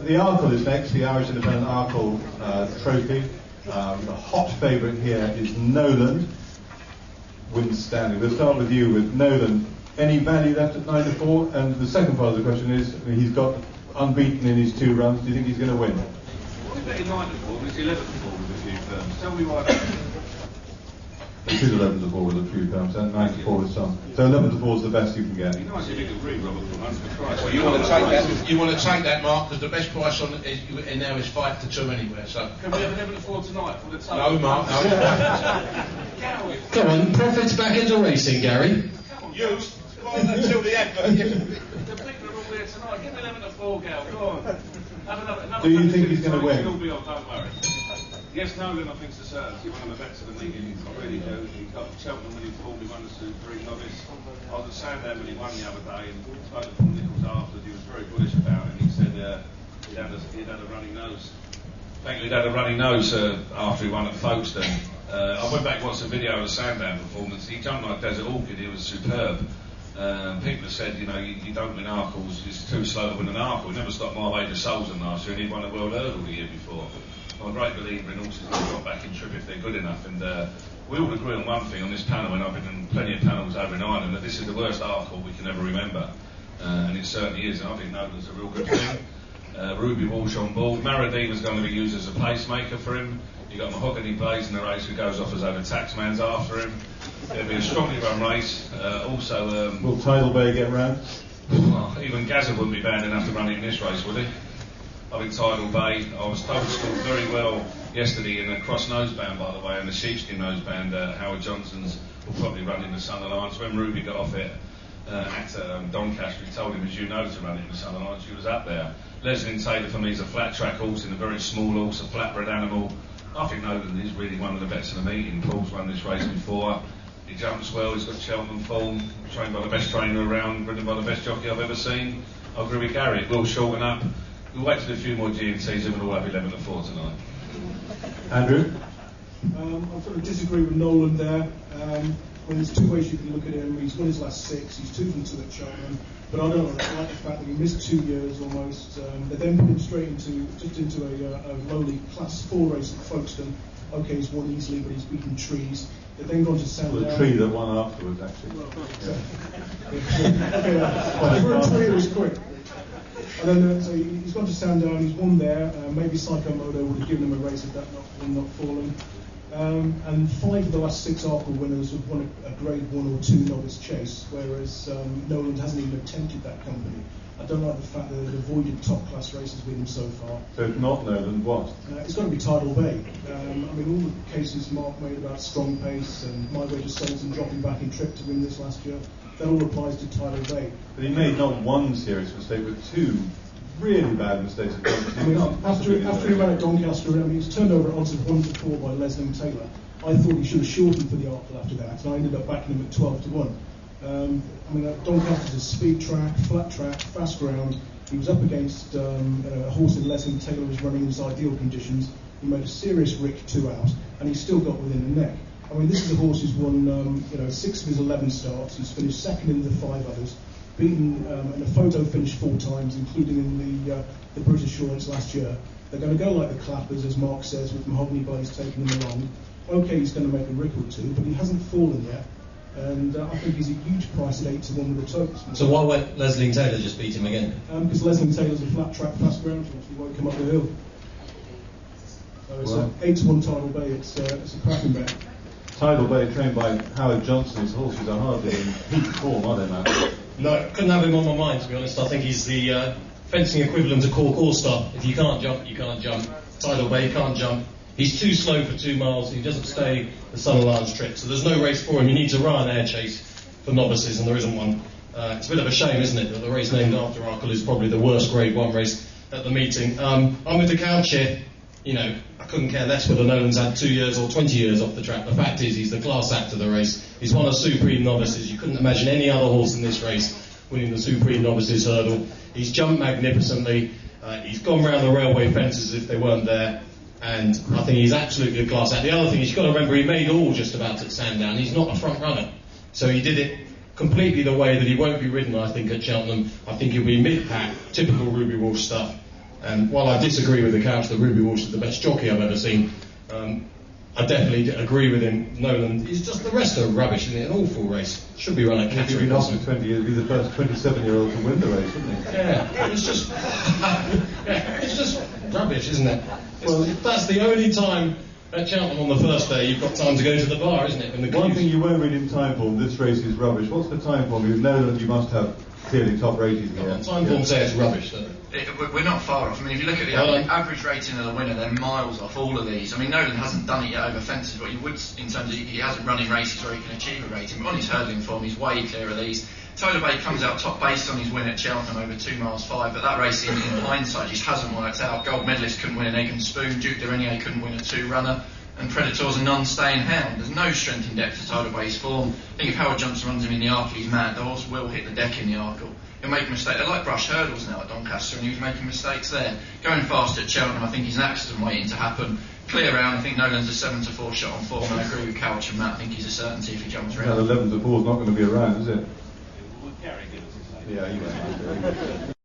the Arkle is next, the Irish Independent Arkle Trophy. The hot favourite here is Noland, Winstanley. We'll start with you with Noland. Any value left at 9-4? And the second part of the question is, he's got unbeaten in his 2 runs. Do you think he's going to win? Well, he's betting 9-4, he's 11-4 with a few firms. Tell me why. It is 11-4 with a few firms, and 9-4 with some. So 11-4 is the best you can get. Nice if you could agree, Robert, for once, for Christ. Well, you want to take that? You want to take that, Mark? Because the best price on it in now is 5-2 anywhere. So can we have 11-4 tonight for the time? No, Mark. No. Come on, profits back into racing, Gary. Used until the advert. The people are all there tonight. Give me 11-4, Gal. Go on. Have Do you think he's going to win? He'll be on, don't worry. Yes, Nolan, I think it's a certainty. One of the bets of the meeting. I really do. He got Cheltenham when he formed. He won the Super 3 novice. I was at Sandown when he won the other day, and spoke to Paul Nichols after. He was very bullish about it. He said he'd had a running nose. Thankfully, he'd had a running nose after he won at Folkestone. I went back and watched a video of the Sandown performance. He jumped like Desert Orchid. He was superb. People have said, you know, you don't win Arkles. It's too slow to win an Arkle. He never stopped my way to Solzen last year, and he won a World Hurdle the year before. I'm a great believer in horses that got back in trip if they're good enough, and we all agree on one thing on this panel, and I've been in plenty of panels over in Ireland, that this is the worst Arkle we can ever remember, and it certainly is, and I think Nolan's a real good thing. Ruby Walsh on board. Maradiva's going to be used as a placemaker for him. You've got Mahogany Blaze in the race, who goes off as over Taxman's after him. It'll be a strongly run race. Will Tidal Bay get round? Well, even Gazza wouldn't be bad enough to run in this race, would he? I think Tidal Bay, I was told scored very well yesterday in a cross noseband, by the way, and the sheepskin noseband. Howard Johnson's will probably run in the Sun Alliance. When Ruby got off it at Doncaster, he told him, as you know, to run in the Sun Alliance. She was up there. Leslie Taylor, for me, is a flat track horse in a very small horse, a flatbred animal. I think Nolan is really one of the best in the meeting. Paul's run this race before. He jumps well, he's got Cheltenham form, trained by the best trainer around, ridden by the best jockey I've ever seen. I agree with Gary, it will shorten up. We'll wait till a few more G&Ts and we'll all have 11-4 tonight. Andrew? I sort of disagree with Nolan there. There's 2 ways you can look at him. He's won his last 6, he's 2 from 2 at Chapman. But I don't like the fact that he missed 2 years almost. They then put him straight into a lowly class 4 race at Folkestone. Okay, he's won easily, but he's beaten trees. They've then gone to Sandown. Well, the tree that won afterwards, actually. Well, for a tree, it was quick. And then so he's gone to Sandown, he's won there. Maybe Psycho Modo would have given him a race if that not fallen. And 5 of the last 6 Arkle winners have won a grade 1 or 2 novice chase, whereas Nolan hasn't even attempted that company. I don't like the fact that they've avoided top class races with him so far. So if not Nolan, what? It's got to be Tidal Bay. I mean, all the cases Mark made about strong pace and My Way to Solzen dropping back in trip to win this last year, that all applies to Tidal Bay. But he made not 1 serious mistake, but 2 really bad mistakes. I mean, after he ran at Doncaster, I mean, he was turned over at odds of 1-4 by Leslie Taylor. I thought he should have shortened for the Arkle after that, and I ended up backing him at 12-1. I mean, Doncaster's a speed track, flat track, fast ground. He was up against a horse in Leslie Taylor was running in his ideal conditions. He made a serious rick 2 out, and he still got within the neck. I mean, this is a horse who's won 6 of his 11 starts. He's finished second in the 5 others, beaten in a photo finish 4 times, including in the British Assurance last year. They're going to go like the Clappers, as Mark says, with Mahogany Blaze taking them along. Okay, he's going to make a rick or 2, but he hasn't fallen yet. And I think he's a huge price at 8-1 with the Towcester. So why won't Leslie Taylor just beat him again? Because Leslie Taylor's a flat track, fast ground horse. He won't come up the hill. So it's Well, 8-1 Tidal Bay. It's a cracking bet. Tidal Bay, trained by Howard Johnson. His horses are hardly in peak form, are they, Matt? No, couldn't have him on my mind, to be honest. I think he's the fencing equivalent to Cork All-Star. If you can't jump, you can't jump. Tidal Bay can't jump. He's too slow for 2 miles. He doesn't stay the Sun Alliance trip, so there's no race for him. You need to run an air chase for novices, and there isn't one. It's a bit of a shame, isn't it, that the race named after Arkle is probably the worst Grade 1 race at the meeting. I'm with the couch here. You know, I couldn't care less whether Nolan's had 2 years or 20 years off the track. The fact is, he's the class act of the race. He's won a Supreme Novices. You couldn't imagine any other horse in this race winning the Supreme Novices hurdle. He's jumped magnificently. He's gone round the railway fences as if they weren't there. And I think he's absolutely a class act. The other thing, you've got to remember, he made all just about at Sandown. He's not a front runner. So he did it completely the way that he won't be ridden, I think, at Cheltenham. I think he'll be mid-pack, typical Ruby Walsh stuff. And while I disagree with the couch that Ruby Walsh is the best jockey I've ever seen, I definitely agree with him. Nolan is just the rest are rubbish, isn't it? An awful race. Should be run at If he'd Catterick. been off for 20 years, he'd be the first 27-year-old to win the race, wouldn't he? Yeah, it's just, it's just rubbish, isn't it? Well, that's the only time at Cheltenham on the first day you've got time to go to the bar, isn't it? When the One thing you won't read in Timeform, this race is rubbish. What's the Timeform? You know that you must have clearly top ratings here. Timeform says it's rubbish, don't it? We're not far off. I mean, if you look at the average rating of the winner, they're miles off all of these. I mean, Nolan hasn't done it yet over fences, but he would in terms of he hasn't run in races where he can achieve a rating. But on his hurdling form, he's way clear of these. Tola Bay comes out top based on his win at Cheltenham over 2 miles 5, but that race in hindsight just hasn't worked out. Gold medalist couldn't win an egg and spoon, Duke de Renier couldn't win a 2-runner, and Predator's a non-staying hound. There's no strength in depth to Tola Bay's form. I think if Howard Johnson runs him in the Arkle, he's mad. The horse will hit the deck in the Arkle. He'll make a mistake. They're like brush hurdles now at Doncaster, and he was making mistakes there. Going fast at Cheltenham, I think he's an accident waiting to happen. Clear round, I think Nolan's a 7-4 shot on form, and I agree with Couch and Matt. I think he's a certainty if he jumps around. Now, 11-4 is not going to be around, is it? Would Gary give us a say? Yeah, he won't.